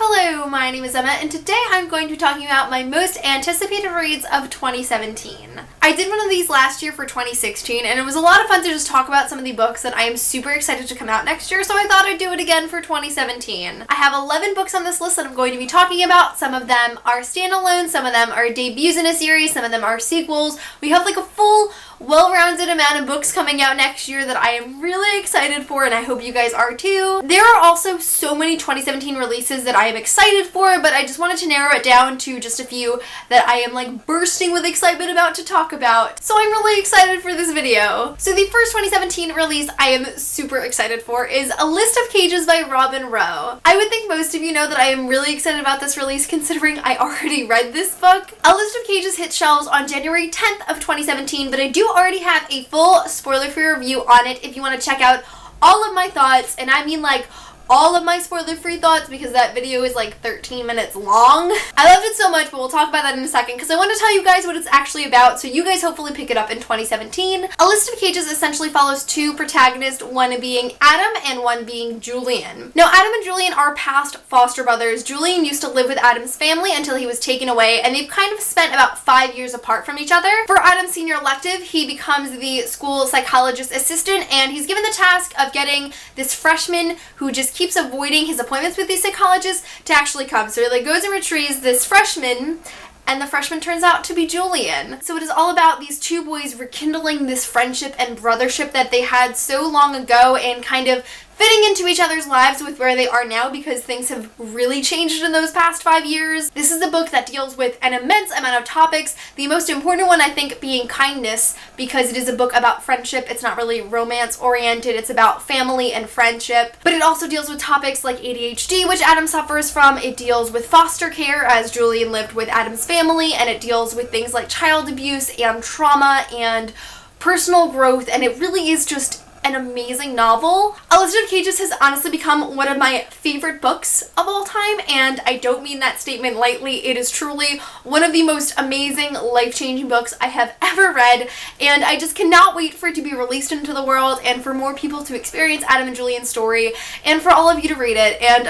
Hello, my name is Emma, and today I'm going to be talking about my most anticipated reads of 2017. I did one of these last year for 2016, and it was a lot of fun to just talk about some of the books that I am super excited to come out next year, so I thought I'd do it again for 2017. I have 11 books on this list that I'm going to be talking about. Some of them are standalone, some of them are debuts in a series, some of them are sequels. We have like a full, well-rounded amount of books coming out next year that I am really excited for, and I hope you guys are too. There are also so many 2017 releases that I am excited for, but I just wanted to narrow it down to just a few that I am like bursting with excitement about to talk about. So I'm really excited for this video. So the first 2017 release I am super excited for is A List of Cages by Robin Rowe. I would think most of you know that I am really excited about this release considering I already read this book. A List of Cages hit shelves on January 10th of 2017, but I do already have a full spoiler-free review on it if you want to check out all of my thoughts, and I mean like all of my spoiler-free thoughts because that video is like 13 minutes long. I loved it so much, but we'll talk about that in a second because I want to tell you guys what it's actually about so you guys hopefully pick it up in 2017. A List of Cages essentially follows two protagonists, one being Adam and one being Julian. Now, Adam and Julian are past foster brothers. Julian used to live with Adam's family until he was taken away, and they've kind of spent about 5 years apart from each other. For Adam's senior elective, he becomes the school psychologist assistant, and he's given the task of getting this freshman who just keeps avoiding his appointments with these psychologists to actually come. So he like goes and retrieves this freshman, and the freshman turns out to be Julian. So it is all about these two boys rekindling this friendship and brothership that they had so long ago and kind of fitting into each other's lives with where they are now because things have really changed in those past 5 years. This is a book that deals with an immense amount of topics, the most important one I think being kindness, because it is a book about friendship. It's not really romance oriented, it's about family and friendship. But it also deals with topics like ADHD, which Adam suffers from. It deals with foster care, as Julian lived with Adam's family, and it deals with things like child abuse and trauma and personal growth, and it really is just an amazing novel. A List of Cages has honestly become one of my favorite books of all time, and I don't mean that statement lightly. It is truly one of the most amazing, life-changing books I have ever read, and I just cannot wait for it to be released into the world and for more people to experience Adam and Julian's story and for all of you to read it, and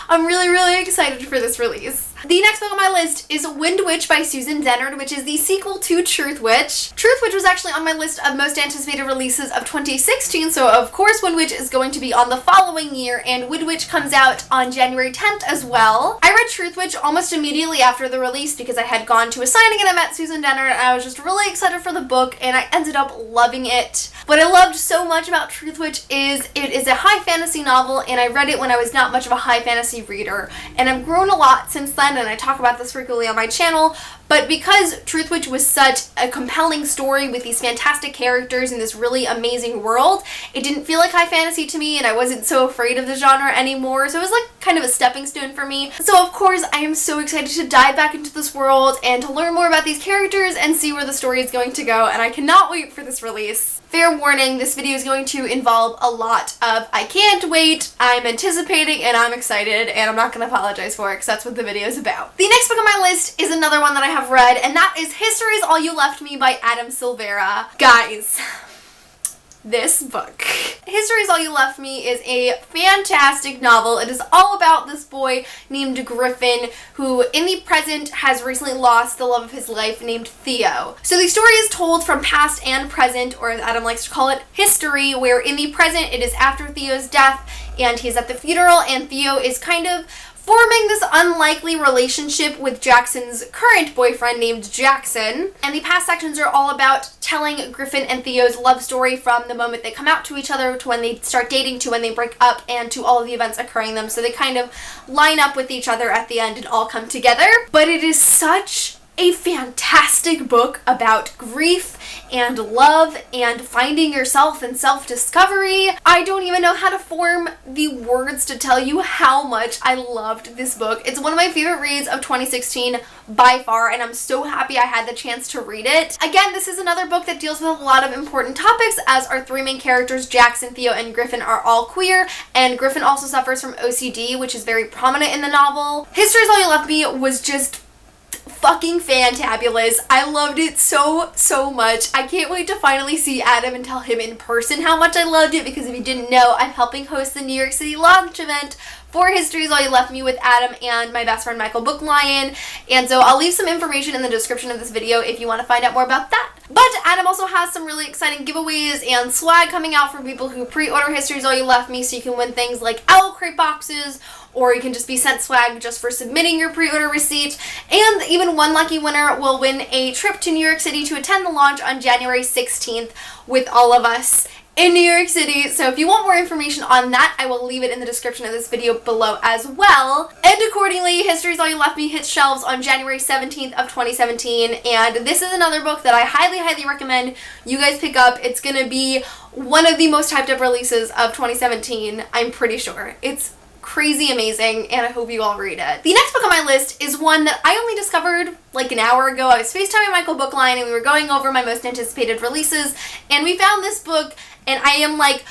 I'm really, really excited for this release. The next book on my list is Wind Witch by Susan Dennard, which is the sequel to Truth Witch. Truth Witch was actually on my list of most anticipated releases of 2016, so of course Wind Witch is going to be on the following year, and Wind Witch comes out on January 10th as well. I read Truth Witch almost immediately after the release because I had gone to a signing and I met Susan Dennard, and I was just really excited for the book, and I ended up loving it. What I loved so much about Truth Witch is it is a high fantasy novel, and I read it when I was not much of a high fantasy reader, and I've grown a lot since then, and I talk about this frequently on my channel, but because Truth Witch was such a compelling story with these fantastic characters in this really amazing world, it didn't feel like high fantasy to me, and I wasn't so afraid of the genre anymore, so it was like kind of a stepping stone for me. So of course I am so excited to dive back into this world and to learn more about these characters and see where the story is going to go, and I cannot wait for this release. Fair warning, this video is going to involve a lot of I can't wait, I'm anticipating, and I'm excited, and I'm not going to apologize for it because that's what the video is about. The next book on my list is another one that I have read, and that is Histories, All You Left Me by Adam Silvera. Guys, this book. Histories, All You Left Me is a fantastic novel. It is all about this boy named Griffin who in the present has recently lost the love of his life named Theo. So the story is told from past and present, or as Adam likes to call it, history, where in the present it is after Theo's death and he's at the funeral, and Theo is kind of forming this unlikely relationship with Jackson's current boyfriend named Jackson. And the past sections are all about telling Griffin and Theo's love story from the moment they come out to each other to when they start dating to when they break up and to all of the events occurring them. So they kind of line up with each other at the end and all come together. But it is such a fantastic book about grief and love and finding yourself and self-discovery. I don't even know how to form the words to tell you how much I loved this book. It's one of my favorite reads of 2016 by far, and I'm so happy I had the chance to read it. Again, this is another book that deals with a lot of important topics, as our three main characters, Jackson, Theo, and Griffin, are all queer, and Griffin also suffers from OCD, which is very prominent in the novel. Histories, All You Left Me was just fucking fantabulous. I loved it so much. I can't wait to finally see Adam and tell him in person how much I loved it, because if you didn't know, I'm helping host the New York City launch event for Histories All You Left Me with Adam and my best friend Michael Book Lion, and so I'll leave some information in the description of this video if you want to find out more about that. But Adam also has some really exciting giveaways and swag coming out for people who pre-order Histories All You Left Me, so you can win things like owl crate boxes, or you can just be sent swag just for submitting your pre-order receipt, and even one lucky winner will win a trip to New York City to attend the launch on January 16th with all of us in New York City. So if you want more information on that, I will leave it in the description of this video below as well. And accordingly, Histories All You Left Me hits shelves on January 17th of 2017, and this is another book that I highly recommend you guys pick up. It's gonna be one of the most hyped up releases of 2017, I'm pretty sure. It's crazy amazing, and I hope you all read it. The next book on my list is one that I only discovered like an hour ago. I was FaceTiming Michael Book Lion and we were going over my most anticipated releases, and we found this book, and I am like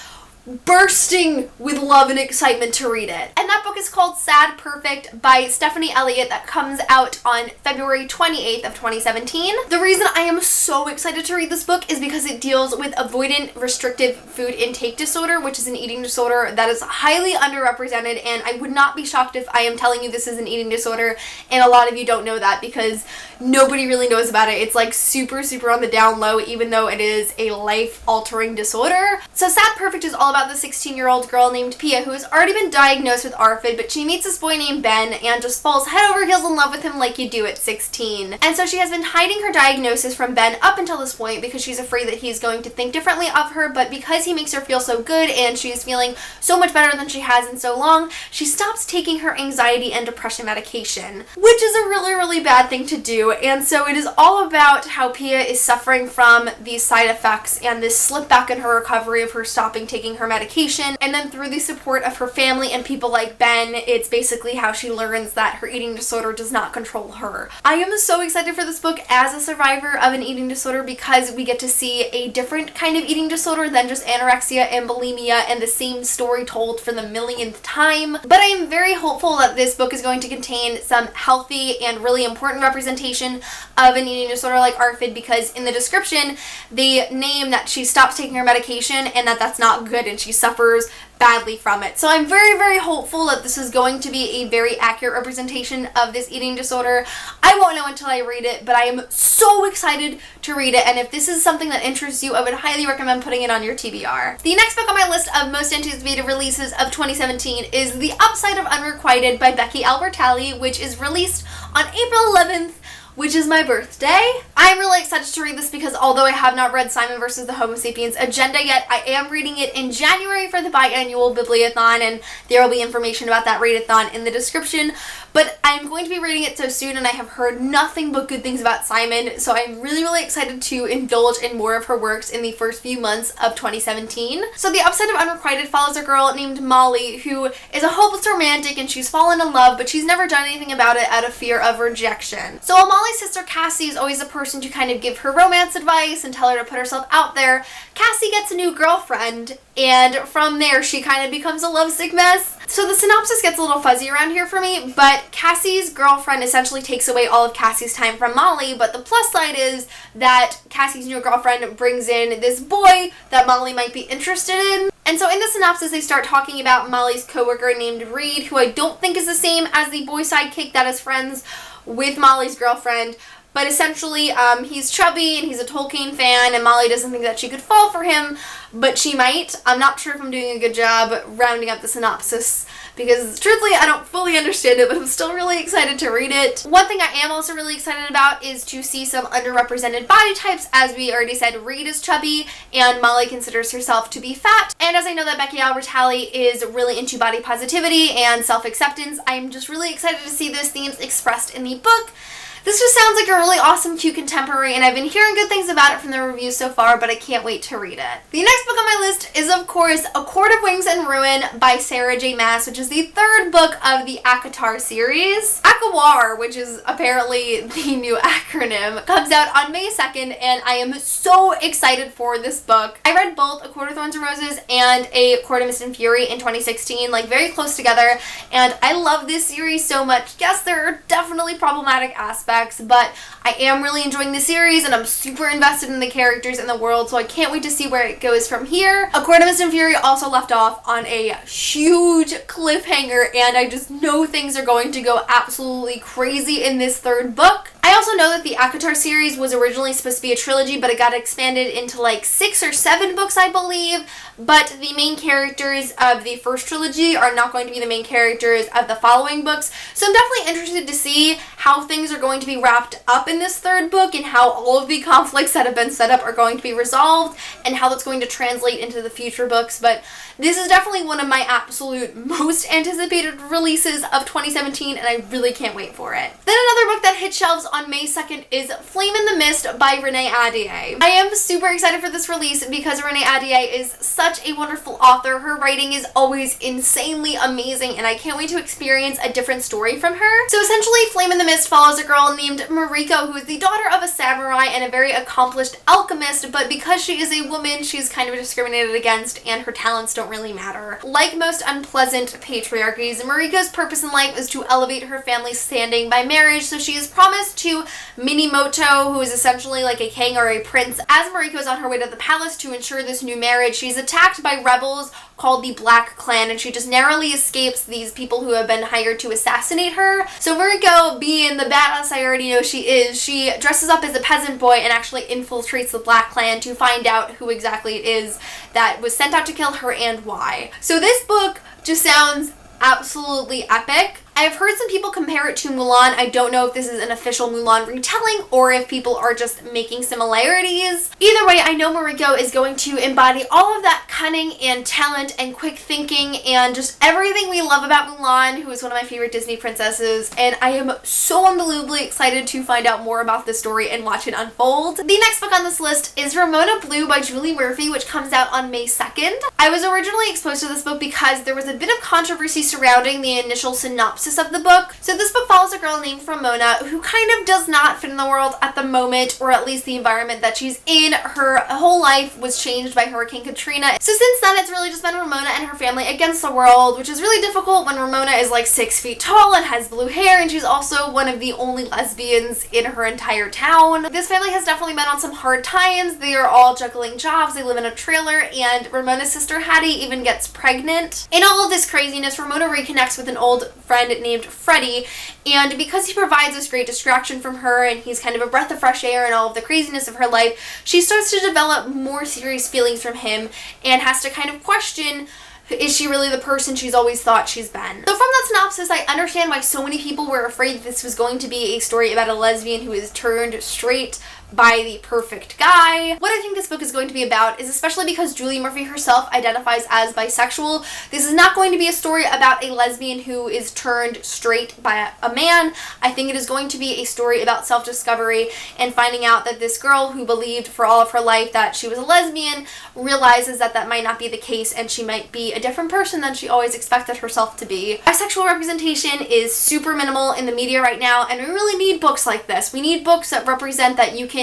bursting with love and excitement to read it. And that book is called Sad Perfect by Stephanie Elliott, that comes out on February 28th of 2017. The reason I am so excited to read this book is because it deals with avoidant restrictive food intake disorder, which is an eating disorder that is highly underrepresented, and I would not be shocked if I am telling you this is an eating disorder and a lot of you don't know that, because nobody really knows about it. It's like super on the down low, even though it is a life-altering disorder. So Sad Perfect is all about the 16-year-old girl named Pia who has already been diagnosed with ARFID, but she meets this boy named Ben and just falls head over heels in love with him like you do at 16. And so she has been hiding her diagnosis from Ben up until this point because she's afraid that he's going to think differently of her, but because he makes her feel so good and she's feeling so much better than she has in so long, she stops taking her anxiety and depression medication, which is a really bad thing to do. And so it is all about how Pia is suffering from these side effects and this slip back in her recovery of her stopping taking her medication, and then through the support of her family and people like Ben, it's basically how she learns that her eating disorder does not control her. I am so excited for this book as a survivor of an eating disorder because we get to see a different kind of eating disorder than just anorexia and bulimia and the same story told for the millionth time. But I am very hopeful that this book is going to contain some healthy and really important representation of an eating disorder like ARFID, because in the description they name that she stops taking her medication and that that's not good and she suffers badly from it. So I'm very hopeful that this is going to be a very accurate representation of this eating disorder. I won't know until I read it, but I am so excited to read it, and if this is something that interests you, I would highly recommend putting it on your TBR. The next book on my list of most anticipated releases of 2017 is The Outside of Undone by Becky Albertalli, which is released on April 11th, which is my birthday. I'm really excited to read this because although I have not read Simon vs. the Homo Sapiens Agenda yet, I am reading it in January for the biannual Bibliothon, and there will be information about that readathon in the description. But I'm going to be reading it so soon, and I have heard nothing but good things about Simon, so I'm really excited to indulge in more of her works in the first few months of 2017. So The Outside of Undone follows a girl named Molly who is a hopeless romantic, and she's fallen in love, but she's never done anything about it out of fear of rejection. So while Molly's sister Cassie is always a person to kind of give her romance advice and tell her to put herself out there, Cassie gets a new girlfriend, and from there she kind of becomes a lovesick mess. So the synopsis gets a little fuzzy around here for me, but Cassie's girlfriend essentially takes away all of Cassie's time from Molly, but the plus side is that Cassie's new girlfriend brings in this boy that Molly might be interested in. And so in the synopsis they start talking about Molly's coworker named Reed, who I don't think is the same as the boy sidekick that is friends with Molly's girlfriend. But essentially, he's chubby and he's a Tolkien fan, and Molly doesn't think that she could fall for him, but she might. I'm not sure if I'm doing a good job rounding up the synopsis, because truthfully I don't fully understand it, but I'm still really excited to read it. One thing I am also really excited about is to see some underrepresented body types. As we already said, Reed is chubby and Molly considers herself to be fat, and as I know that Becky Albertalli is really into body positivity and self-acceptance, I'm just really excited to see those themes expressed in the book. This just sounds like a really awesome, cute contemporary, and I've been hearing good things about it from the reviews so far, but I can't wait to read it. The next book on my list is, of course, A Court of Wings and Ruin by Sarah J. Maas, which is the third book of the ACOTAR series. ACOWAR, which is apparently the new acronym, comes out on May 2nd, and I am so excited for this book. I read both A Court of Thorns and Roses and A Court of Mist and Fury in 2016, like very close together, and I love this series so much. Yes, there are definitely problematic aspects, effects, but I am really enjoying the series and I'm super invested in the characters and the world, so I can't wait to see where it goes from here. A Court of Mist and Fury also left off on a huge cliffhanger, and I just know things are going to go absolutely crazy in this third book. I also know that the ACOTAR series was originally supposed to be a trilogy, but it got expanded into like 6 or 7 books, I believe. But the main characters of the first trilogy are not going to be the main characters of the following books. So I'm definitely interested to see how things are going to be wrapped up in this third book and how all of the conflicts that have been set up are going to be resolved and how that's going to translate into the future books. But this is definitely one of my absolute most anticipated releases of 2017, and I really can't wait for it. Then another book that hit shelves on May 2nd is Flame in the Mist by Renee Ahdieh. I am super excited for this release because Renee Ahdieh is such a wonderful author. Her writing is always insanely amazing, and I can't wait to experience a different story from her. So essentially, Flame in the Mist follows a girl named Mariko, who is the daughter of a samurai and a very accomplished alchemist, but because she is a woman, she's kind of discriminated against and her talents don't really matter. Like most unpleasant patriarchies, Mariko's purpose in life is to elevate her family's standing by marriage, so she is promised to Minimoto, who is essentially like a king or a prince. As Mariko is on her way to the palace to ensure this new marriage, she's attacked by rebels called the Black Clan, and she just narrowly escapes these people who have been hired to assassinate her. So Mariko, being the badass I already know she is, she dresses up as a peasant boy and actually infiltrates the Black Clan to find out who exactly it is that was sent out to kill her and why. So this book just sounds absolutely epic. I've heard some people compare it to Mulan. I don't know if this is an official Mulan retelling or if people are just making similarities. Either way, I know Mariko is going to embody all of that cunning and talent and quick thinking and just everything we love about Mulan, who is one of my favorite Disney princesses, and I am so unbelievably excited to find out more about this story and watch it unfold. The next book on this list is Ramona Blue by Julie Murphy, which comes out on May 2nd. I was originally exposed to this book because there was a bit of controversy surrounding the initial synopsis of the book. So this book follows a girl named Ramona who kind of does not fit in the world at the moment, or at least the environment that she's in. Her whole life was changed by Hurricane Katrina. So since then, it's really just been Ramona and her family against the world, which is really difficult when Ramona is like 6 feet tall and has blue hair, and she's also one of the only lesbians in her entire town. This family has definitely been on some hard times. They are all juggling jobs. They live in a trailer, and Ramona's sister Hattie even gets pregnant. In all of this craziness, Ramona reconnects with an old friend named Freddie, and because he provides this great distraction from her and he's kind of a breath of fresh air in all of the craziness of her life, she starts to develop more serious feelings from him and has to kind of question, is she really the person she's always thought she's been? So from that synopsis, I understand why so many people were afraid that this was going to be a story about a lesbian who is turned straight by the perfect guy. What I think this book is going to be about is, especially because Julie Murphy herself identifies as bisexual, this is not going to be a story about a lesbian who is turned straight by a man. I think it is going to be a story about self-discovery and finding out that this girl who believed for all of her life that she was a lesbian realizes that that might not be the case and she might be a different person than she always expected herself to be. Bisexual representation is super minimal in the media right now, and we really need books like this. We need books that represent that you can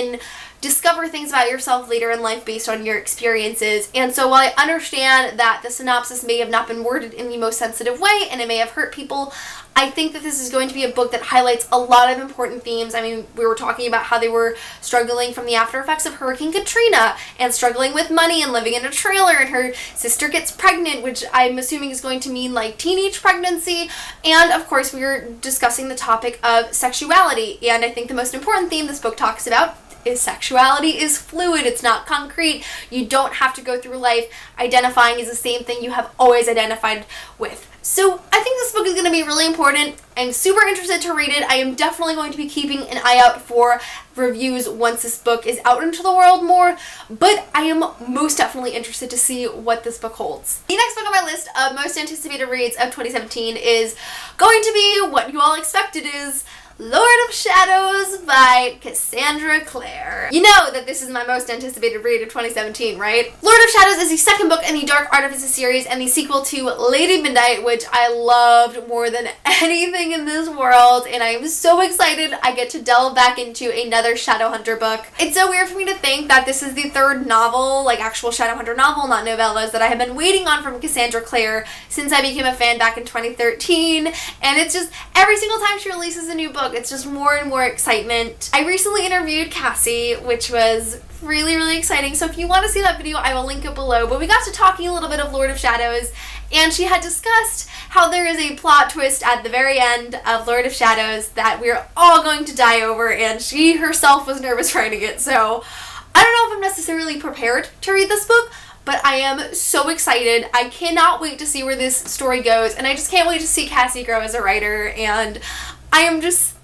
discover things about yourself later in life based on your experiences. And so while I understand that the synopsis may have not been worded in the most sensitive way and it may have hurt people, I think that this is going to be a book that highlights a lot of important themes. I mean, we were talking about how they were struggling from the after effects of Hurricane Katrina and struggling with money and living in a trailer, and her sister gets pregnant, which I'm assuming is going to mean like teenage pregnancy. And of course, we were discussing the topic of sexuality, and I think the most important theme this book talks about is sexuality is fluid. It's not concrete. You don't have to go through life identifying as the same thing you have always identified with. So I think this book is going to be really important. I'm super interested to read it. I am definitely going to be keeping an eye out for reviews once this book is out into the world more, but I am most definitely interested to see what this book holds. The next book on my list of most anticipated reads of 2017 is going to be what you all expected is Lord of Shadows by Cassandra Clare. You know that this is my most anticipated read of 2017, right? Lord of Shadows is the second book in the Dark Artifices series and the sequel to Lady Midnight, which I loved more than anything in this world, and I am so excited I get to delve back into another Shadowhunter book. It's so weird for me to think that this is the third novel, like actual Shadowhunter novel, not novellas, that I have been waiting on from Cassandra Clare since I became a fan back in 2013, and it's just every single time she releases a new book, book, it's just more and more excitement. I recently interviewed Cassie, which was really, really exciting. So if you want to see that video, I will link it below. But we got to talking a little bit of Lord of Shadows, and she had discussed how there is a plot twist at the very end of Lord of Shadows that we're all going to die over, and she herself was nervous writing it. So I don't know if I'm necessarily prepared to read this book, but I am so excited. I cannot wait to see where this story goes, and I just can't wait to see Cassie grow as a writer, and I am just...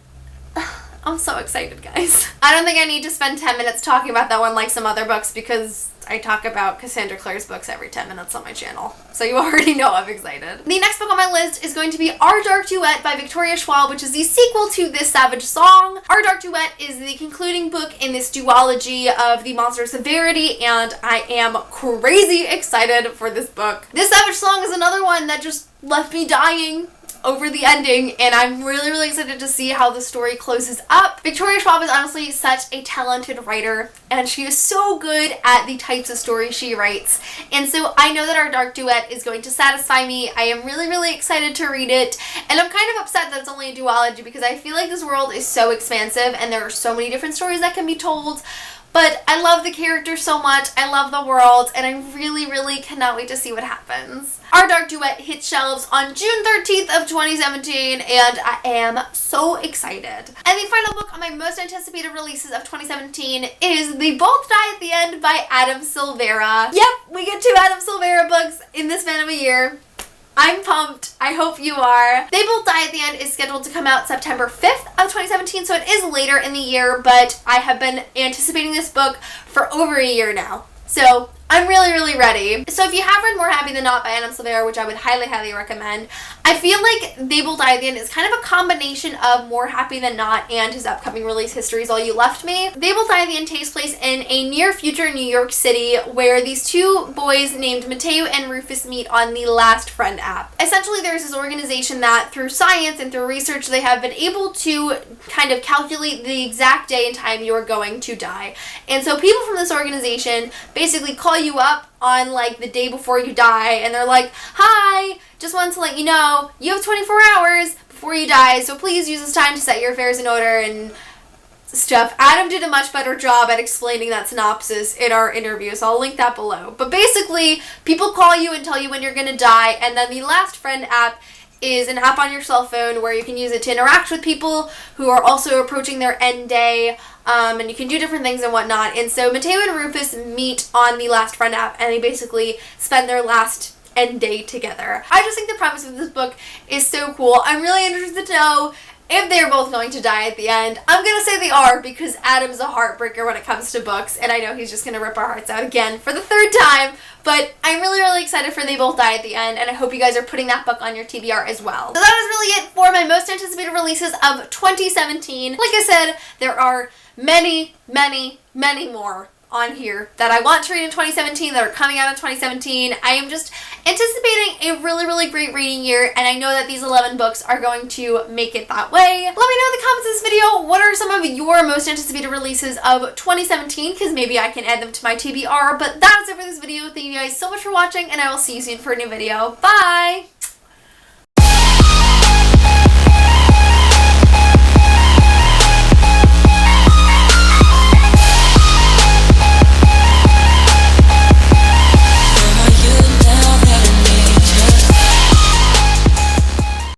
I'm so excited, guys. I don't think I need to spend 10 minutes talking about that one like some other books, because I talk about Cassandra Clare's books every 10 minutes on my channel. So you already know I'm excited. The next book on my list is going to be Our Dark Duet by Victoria Schwab, which is the sequel to This Savage Song. Our Dark Duet is the concluding book in this duology of the Monster Severity, and I am crazy excited for this book. This Savage Song is another one that just left me dying over the ending, and I'm really, really excited to see how the story closes up. Victoria Schwab is honestly such a talented writer, and she is so good at the types of stories she writes, and so I know that Our Dark Duet is going to satisfy me. I am really, really excited to read it, and I'm kind of upset that it's only a duology because I feel like this world is so expansive and there are so many different stories that can be told. But I love the characters so much, I love the world, and I really, really cannot wait to see what happens. Our Dark Duet hits shelves on June 13th of 2017, and I am so excited. And the final book on my most anticipated releases of 2017 is They Both Die at the End by Adam Silvera. Yep, we get 2 Adam Silvera books in this span of a year. I'm pumped. I hope you are. They Both Die at the End is scheduled to come out September 5th of 2017, so it is later in the year, but I have been anticipating this book for over a year now. So I'm really, really ready. So if you have read More Happy Than Not by Adam Silvera, which I would highly, highly recommend, I feel like They Both Die at the End is kind of a combination of More Happy Than Not and his upcoming release, Histories, All You Left Me. They Both Die at the End takes place in a near future New York City where these 2 boys named Mateo and Rufus meet on the Last Friend app. Essentially, there's this organization that through science and through research, they have been able to kind of calculate the exact day and time you are going to die. And so people from this organization basically call you up on like the day before you die, and they're like, hi, just wanted to let you know you have 24 hours before you die, so please use this time to set your affairs in order and stuff. Adam did a much better job at explaining that synopsis in our interview, so I'll link that below. But basically, people call you and tell you when you're gonna die, and then the Last Friend app is an app on your cell phone where you can use it to interact with people who are also approaching their end day, and you can do different things and whatnot. And so Mateo and Rufus meet on the Last Friend app, and they basically spend their last end day together. I just think the premise of this book is so cool. I'm really interested to know if they're both going to die at the end. I'm gonna say they are because Adam's a heartbreaker when it comes to books, and I know he's just gonna rip our hearts out again for the 3rd time, but I'm really, really excited for They Both Die at the End, and I hope you guys are putting that book on your TBR as well. So that is really it for my most anticipated releases of 2017. Like I said, there are many, many, many more on here that I want to read in 2017 that are coming out in 2017. I am just anticipating a really, really great reading year, and I know that these 11 books are going to make it that way. Let me know in the comments of this video what are some of your most anticipated releases of 2017, because maybe I can add them to my TBR. But that's it for this video. Thank you guys so much for watching, and I will see you soon for a new video. Bye!